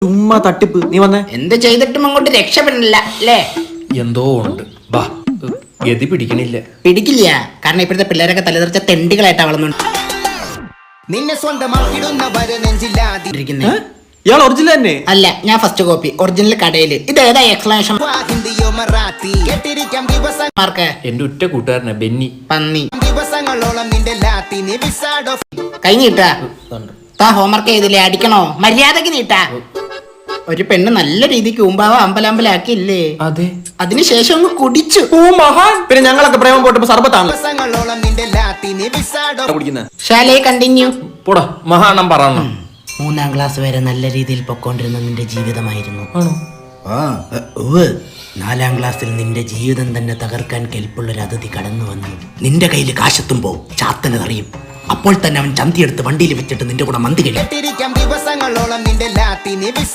ചുമ്മാ തട്ടിപ്പ്. നീ വന്നേ. എന്ത് ചെയ്തിട്ടും അങ്ങോട്ട് രക്ഷപ്പെടില്ല അല്ലേ? എന്തോ ഉണ്ട്. ബാ, ഗതി പിടിക്കണില്ല. പിടിക്കില്ല, കാരണം ഇപ്പോഴത്തെ പിള്ളേരൊക്കെ തലതെറിച്ച തെണ്ടികളായിട്ടാ വളർന്നുണ്ട്. നിന്നെ സ്വന്തമാക്കിടുന്നവരെ നെഞ്ചില്ലാതിരിക്കുന്നേ. ഇയാൾ ഒറിജിനൽ തന്നെ? അല്ല, ഞാൻ ഫസ്റ്റ് കോപ്പി. ഒറിജിനൽ കടയില്. ഇത് ഏതാ എക്സ്പ്ലനേഷൻ ഹിന്ദിയോ മറാത്തി കേട്ടിരിക്കാം ദിവസം മാർക്ക്? എന്റെ ഉറ്റ കൂട്ടുകാരനാ ബെന്നി. പന്നി. ദിവസങ്ങളോളം നിന്റെ ലാത്തിനി വിസാഡോ കൈ നീട്ടാ. താ ഹോംവർക്ക് ചെയ്തില്ലേ? അടിക്കണോ? മര്യാദക്ക് നീട്ടാ. ഒരു പെണ്ണ് നല്ല രീതിക്ക് ഊമ്പാവ അമ്പലാക്കിയില്ലേ? അതെ. അതിനുശേഷം അങ്ങ് കുടിച്ചു. ഓ മഹാൻ. പിന്നെ ഞങ്ങളൊക്കെ പ്രേമം പോട്ടപ്പോ സർബത്താണ് ദിവസങ്ങളോളം നിന്റെ ലാത്തിനി വിസാഡോ കുടിക്കുന്നത്. ശാലയെ കണ്ടിന്യൂ. പോടാ മഹാണം പറയണം. 3ാം ക്ലാസ് വരെ നല്ല രീതിയിൽ പൊക്കോണ്ടിരുന്ന നിന്റെ ജീവിതമായിരുന്നു. ആണോ? 4ാം ക്ലാസ്സിൽ നിന്റെ ജീവിതം തന്നെ തകർക്കാൻ കെൽപ്പുള്ളൊരു അതിഥി കടന്നു വന്നു. നിന്റെ കയ്യിൽ കാശെത്തുമ്പോ ചാത്തനതറിയും. അപ്പോൾ തന്നെ അവൻ ചന്തിയെടുത്ത് വണ്ടിയിൽ വെച്ചിട്ട് നിന്റെ കൂടെ മന്തി കഴിയും. കേട്ടിരിക്കാം ദിവസങ്ങളോളം നിന്റെ ലാത്തിനി